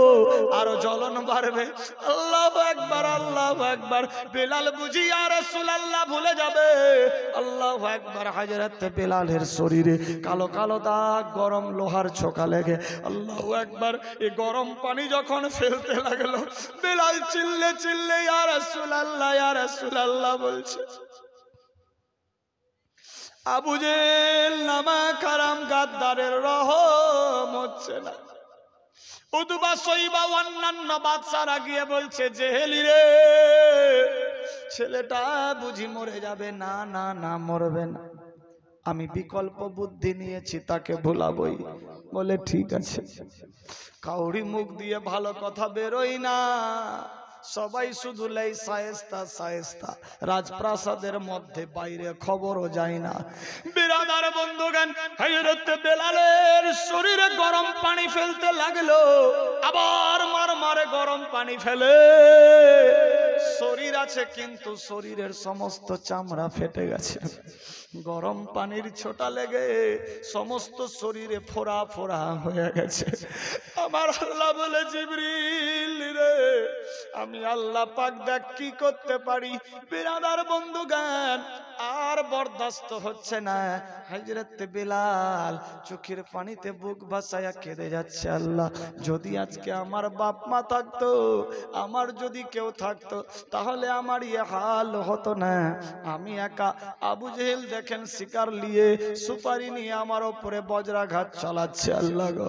আরো জ্বলন বাড়বে। আল্লাহু আকবার, আল্লাহু আকবার। বেলাল বুঝি ইয়া রাসূলুল্লাহ ভুলে যাবে। আল্লাহু আকবার। হযরত বেলালের শরীরে কালো কালো দাগ, গরম লোহার ছোকা লেগে। আল্লাহু আকবার। এই গরম পানি যখন ফেলতে লাগলো, বেলাল চিল্লে চিল্লে ইয়া রাসূলুল্লাহ, ইয়া রাসূলুল্লাহ বলছে। আবু জেহেল নামা কারাম গাদ্দারের রহম হচ্ছে না। উতবা শৈবা অন্যান্য বাদশারা গিয়ে বলছে, জেহেলি রে, ছেলেটা বুঝি মরে যাবে। না না না, মরবে না, আমি বিকল্প বুদ্ধি নিয়েছি, তাকে ভুলাবই। বলে ঠিক আছে। কাউরি মুখ দিয়ে ভালো কথা বেরোই না, সবাই শুধু লাই শায়েস্তা শায়েস্তা। রাজপ্রাসাদের মধ্যে বাইরে খবরও যায় না। বিরাদার বন্ধুগান, হযরত বেলালের শরীরে গরম পানি ফেলতে লাগলো। আবার মারে গরম পানি ফেলে। শরীর আছে কিন্তু শরীরের সমস্ত চামড়া ফেটে গেছে। গরম পানির ছোটা লেগে সমস্ত শরীরে ফোড়া ফোড়া হয়ে গেছে। আমার আল্লাহ বলে, জিবরিল রে, আমি আল্লাহ পাক দেখ কি করতে পারি। বিরাদার বন্ধুগান, আর বরদাস্ত হচ্ছে না। হযরত বেলাল চোখের পানিতে বুক ভাসায়া কেঁদে যাচ্ছে। আল্লাহ, যদি আজকে আমার বাপ মা থাকতো, আমার যদি কেউ থাকতো, তাহলে আমার ইয়ে হাল হতো না। আমি একা। আবু জেহেল দেখেন শিকার নিয়ে, সুপারি নিয়ে আমার উপরে বজ্রাঘাত চালাচ্ছে। আল্লাহ গো,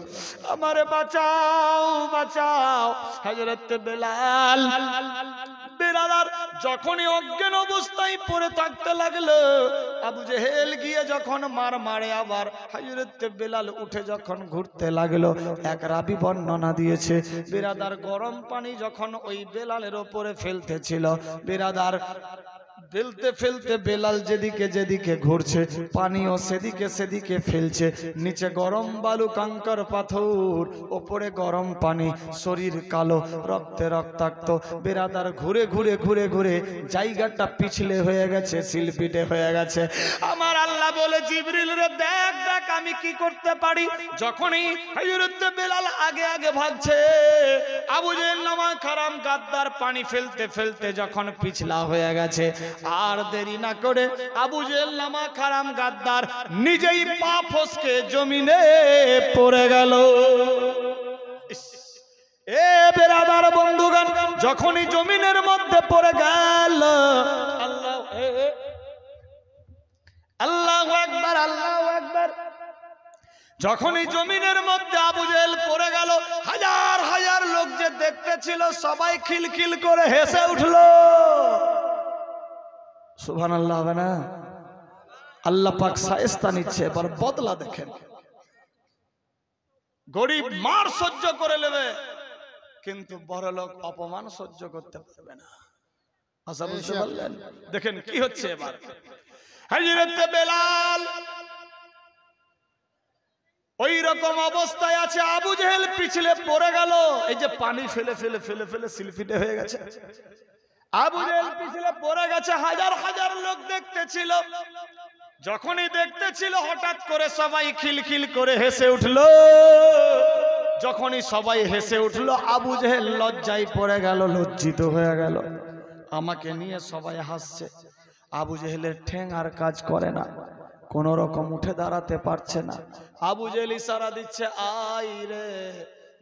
আমারে বাঁচাও বাঁচাও। হযরত বেলাল বেলাল যখনই অজ্ঞান অবস্থায় পড়ে থাকতে লাগলো, আবু জেহেল গিয়ে যখন মারে, আবার হযরত বেলাল উঠে যখন ঘুরতে লাগলো। এক রাবি বর্ণনা দিয়েছে, বিরাদার গরম পানি যখন ওই বেলালের ওপরে ফেলতেছিল, বিরাদার ফেলতে ফেলতে বেলাল যেদিকে যেদিকে ঘুরছে, পানিও সেদিকে সেদিকে ফেলছে। নিচে গরম বালু কাঙ্কর পাথর, ওপরে গরম পানি, শরীর কালো, রক্তে রক্তাক্ত। বেরাদার ঘুরে ঘুরে ঘুরে ঘুরে জায়গাটা পিছলে হয়ে গেছে, শিলপিটে হয়ে গেছে। আমার আল্লাহ বলে, জিবরিল রে, দেখ দেখ আমি কি করতে পারি। যখনই হযরত বেলাল আগে আগে ভাগছে, আবু জেহেল নামা কারাম গাদ্দার পানি ফেলতে ফেলতে যখন পিছলা হয়ে গেছে, আর দেরি না করে আবু জেহেল নামা কারাম গাদ্দার নিজেই পা ফসকে জমিনে পড়ে গেল। এ বেরাদার বন্ধুগণ, যখনই জমিনের মধ্যে পড়ে গেল, আল্লাহু আকবার, আল্লাহু আকবার। যখনই জমিনের মধ্যে আবু জেহেল পড়ে গেল, হাজার হাজার লোক যে দেখতে ছিল, সবাই খিলখিল করে হেসে উঠলো। সুবহানাল্লাহ হবে না? আল্লাহ পাক শায়েস্তা নিচ্ছে। এবার বদলা দেখেন। গরিব মার সহ্য করে নেবে, কিন্তু বড় লোক অপমান সহ্য করতে পারবে না। আশা বুঝতে পারলেন? দেখেন কি হচ্ছে এবার। হযরত বেলাল ওই রকম অবস্থায় আছে, আবু জেহেল পিছলে পড়ে গেল। এই যে পানি ফেলে ফেলে ফেলে ফেলে শিলপিটে হয়ে গেছে, আবু জেহেল পিছলে পড়ে গেছে। হাজার হাজার লোক দেখতেছিল। যখনই দেখতেছিল, হঠাৎ করে সবাই খিলখিল করে হেসে উঠলো। যখনই সবাই হেসে উঠলো, আবু জেহেল লজ্জায় পড়ে গেল, লজ্জিত হয়ে গেল। আমাকে নিয়ে সবাই হাসছে। আবু জেহেলের ঠ্যাং আর কাজ করে না, কোন রকম উঠে দাঁড়াতে পারছে না। আবু জেহেল ইশারা দিচ্ছে, আয় রে।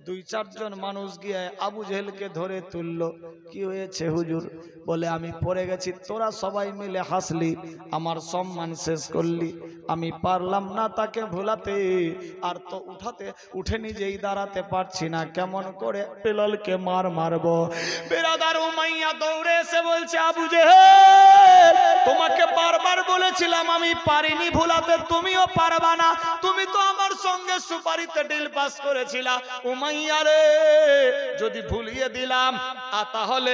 দুই চারজন মানুষ গিয়ে আবু জেহেলকে ধরে তুললো। কি হয়েছে হুজুর? বলে, আমি পড়ে গেছি, তোরা সবাই মিলে হাসলি, আমার সম্মান শেষ করলি, আমি পারলাম না তাকে ভোলাতে, আর তো উঠে নিজেই দাঁড়াতে পারছি না, কেমন করে বেলালকে মারবো। বিরাদার উমাইয়া দৌড়ে এসে বলছে, আবু জেহেল, তোমাকে বারবার বলেছিলাম আমি পারিনি ভোলাতে, তুমিও পারবা না, তুমি তো আমার সঙ্গে সুপারিতে ডিল পাস করেছিলা উমাইয়া রে, যদি ভুলিয়ে দিলাম তাহলে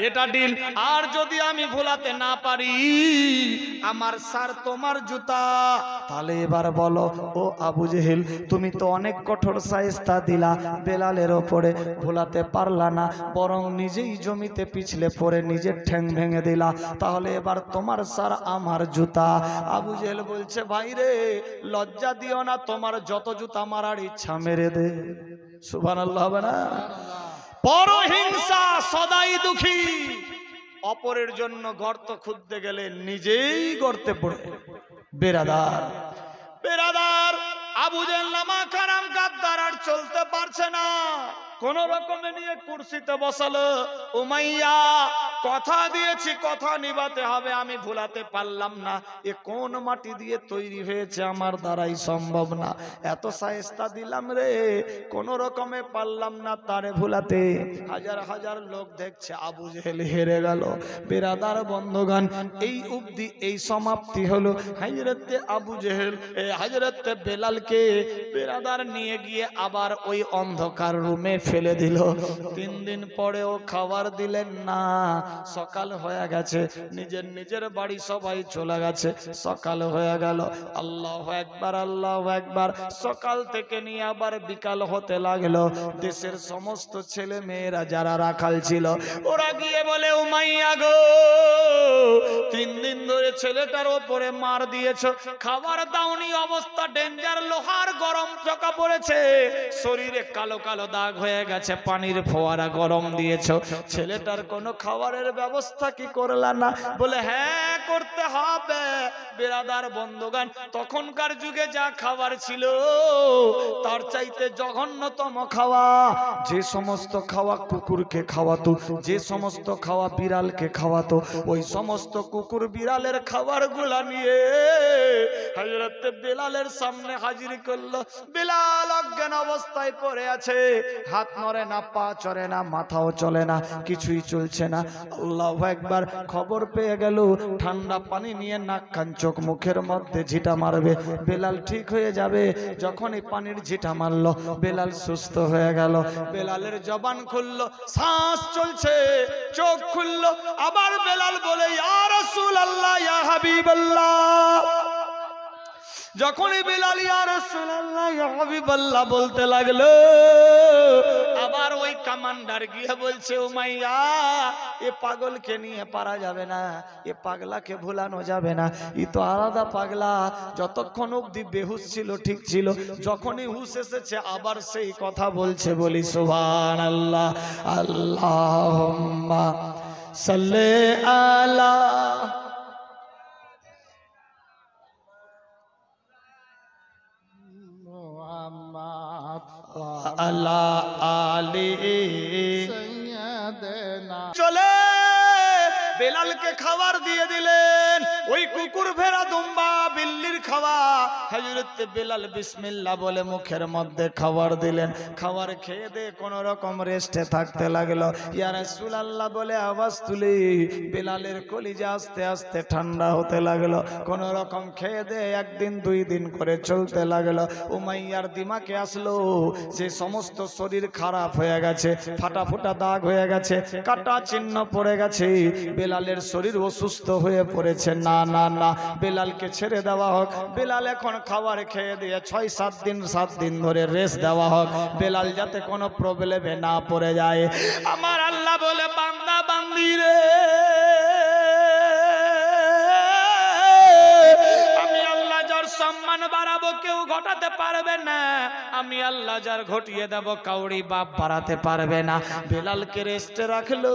এটা ডিল, আর যদি আমি ভুলাতে না পারি আমার স্যার তোমার জুতা। তাহলে এবার বলো ও আবু জেহেল, তুমি তো অনেক কঠোর শায়েস্তা দিলা, বেলালের ওপরে ভুলাতে পারলা না, বরং নিজেই জমিতে পিছলে পড়ে নিজের ঠ্যাং ভেঙে দিলা, তাহলে এবার তোমার স্যার আমার জুতা। আবু জেহেল বলছে ভাই রে লজ্জা দিও না, তোমার যত জুতা মারার ইচ্ছা মেরে দে। সুবহানাল্লাহ হবে না? পরহিংসা সদাই দুঃখী, অপরের জন্য গর্ত খুঁড়তে গেলে নিজেই গর্তে পড়ে। বেরাদার বেরাদার আবু জেহেল নামা কারাম গাদ্দার আর চলতে পারছে না, কোন রকমে নিয়ে কুরসিতে বসালো। উমাইয়া কথা দিয়েছি কথা নিভাতে হবে, আমি ভুলাতে পারলাম না, এ কোন মাটি দিয়ে তৈরি হয়েছে আমার দ্বারাই সম্ভব না, এত শায়েস্তা দিলাম রে কোন রকমে পারলাম না তারে ভুলাতে। হাজার হাজার লোক দেখছে আবু জেহেল হেরে গেল। বেরাদার বন্ধুগণ, এই অবধি এই সমাপ্তি হলো। হযরতে আবু জেহেল হযরতে বেলালকে বেরাদার নিয়ে গিয়ে আবার ওই অন্ধকার রুমে ফেলে দিল। 3 দিন পরেও খাবার দিলেন না। সকাল হয়ে গেছে, নিজের নিজের বাড়ি সবাই চলে গেছে, সকাল হয়ে গেল। আল্লাহু আকবার আল্লাহু আকবার। সকাল থেকে নিয়ে আবার বিকাল হতে লাগলো। দেশের সমস্ত ছেলে মেয়েরা যারা রাখাল ছিল ওরা গিয়ে বলে উমাইয়া গো 3 দিন ধরে ছেলেটার উপরে মার দিয়েছো, খাবার দাওনি, অবস্থা ডেঞ্জার, লোহার গরম চকা পড়েছে, শরীরে কালো কালো দাগ হয়ে গেছে, পানির ফোয়ারা গরম দিয়েছো, ছেলেটার কোনো খাবারের ব্যবস্থা কি করলা না? বলে হ্যাঁ করতে হবে। বেরাদার বন্ধুগণ, তখনকার যুগে যা খাবার ছিল তার চাইতে জঘন্যতম খাওয়া। যে সমস্ত খাওয়া কুকুরকে খাওয়াতো, যে সমস্ত খাওয়া বিড়ালকে খাওয়াতো, ওই সমস্ত কুকুর বিড়ালের খাবারগুলা নিয়ে হযরত বেলালের সামনে হাজির করলো। বেলাল অজ্ঞান অবস্থায় পড়ে আছে, হাত নড়ে না, পা চড়ে না, মাথাও চলে না, কিছুই চলছে না। আল্লাহু আকবার। খবর পেয়ে গেল ঠান্ডা পানি নিয়ে নাক কান চোখ মুখের মধ্যে ঝিটা মারবে, বেলাল ঠিক হয়ে যাবে। যখনই পানির ঝিটা মারলো বেলাল সুস্থ হয়ে গেল। বেলালের জবান খুললো, শ্বাস চলছে, চোখ খুললো। আবার বেলাল বলে ইয়া রাসূলুল্লাহ ইয়া হাবিবাল্লাহ। যখনই বেলাল ইয়া রাসূলুল্লাহ ইয়া হাবিবাল্লাহ বলতে লাগলো, আবার ওই কমান্ডার গিয়ে বলছে উমাইয়া এ পাগলকে নিয়ে পারা যাবে না, এ পাগলাকে ভুলানো যাবে না, ই তো আলাদা পাগলা। যতক্ষণ অবধি বেহুশ ছিল ঠিক ছিল, যখনই হুশ এসেছে আবার সেই কথা বলছে। বলি সুবহানাল্লাহ। আল্লাহুম্মা সাল্লি আলা আলা আলি সাইয়্যিদানা। চলে বেলালকে খাবার দিয়ে দিলেন, ওই কুকুর ভেড়া দুম্বা বিল্লির খাওয়া। হযরত বেলাল বিসমিল্লাহ বলে মুখের মধ্যে খাবার দিলেন। খাবার খেয়ে দে কোন রকম রেস্টে থাকতে লাগলো। ইয়া রাসূলুল্লাহ বলে আওয়াজ তুলি বেলালের কলিজা আস্তে আস্তে ঠান্ডা হতে লাগলো। কোন রকম খেয়ে দে 1 দিন 2 দিন করে চলতে লাগলো। উমাইয়ার দিমাগে আসলো যে সমস্ত শরীর খারাপ হয়ে গেছে, ফাটা ফুটা দাগ হয়ে গেছে, কাটা চিহ্ন পড়ে গেছে, বেলালের শরীর অসুস্থ হয়ে পড়েছে। না না না, বেলালকে ছেড়ে দেওয়া হোক। বেলাল এখন খাবার খেয়ে দিয়ে 6-7 দিন ধরে রেস্ট দেওয়া হোক, বেলাল যাতে কোনো প্রবলেমে না পড়ে যায়। আমার আল্লাহ বলে বান্দা বান্দি রে, আমি আল্লাহ যার সম্মান বাড়াবো কেউ ঘটাতে পারবে না, আমি আল্লাহ যার ঘটিয়ে দেব কাউরি বাপ বাড়াতে পারবে না। বেলালকে রেস্টে রাখলো।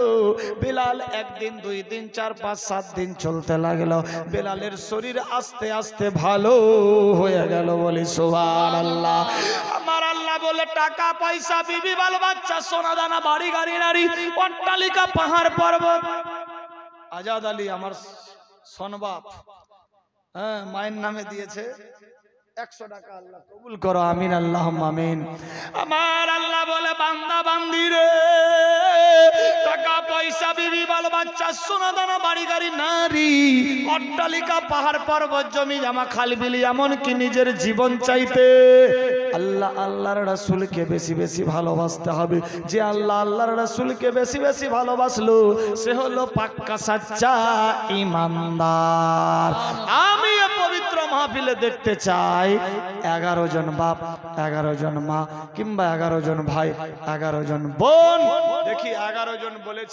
বেলাল 1 দিন 2 দিন 4-5-7 দিন চলতে লাগলো। বেলালের শরীর আস্তে আস্তে ভালো হয়ে গেল। বলি সুবহানাল্লাহ। আমার আল্লাহ বলে টাকা পয়সা বিবি বাল বাচ্চা সোনা দানা বাড়ি গাড়ি নারী অট্টালিকা পাহাড় পর্বত। আজাদ আলী আমার সনবাপ, হ্যাঁ মায়ের নামে দিয়েছে 100 টাকা, আল্লাহ কবুল করো, আমিন আল্লাহুম্মা আমিন। আমার আল্লাহ বলে বান্দা বান্দি রে, টাকা পয়সা বিবি বাল বাচ্চা, সোনা দানা, বাড়ি গাড়ি, নারী, অট্টালিকা, পাহাড় পর্বত, জমি জামা, খালবিলি, এমনকি নিজের জীবন চাইতে আল্লাহ আল্লাহর রাসূলকে বেশি বেশি ভালোবাসতে হবে। যে আল্লাহ আল্লাহর রাসূলকে বেশি বেশি ভালোবাসলো সে হলো পাক্কা সাচ্চা ঈমানদার। আমি এই পবিত্র মাহফিলে দেখতে চাই 11 জন বাপ, 11 জন মা, কিংবা 11 জন ভাই, 11 জন বোন। দেখি 11 জন বলেছি।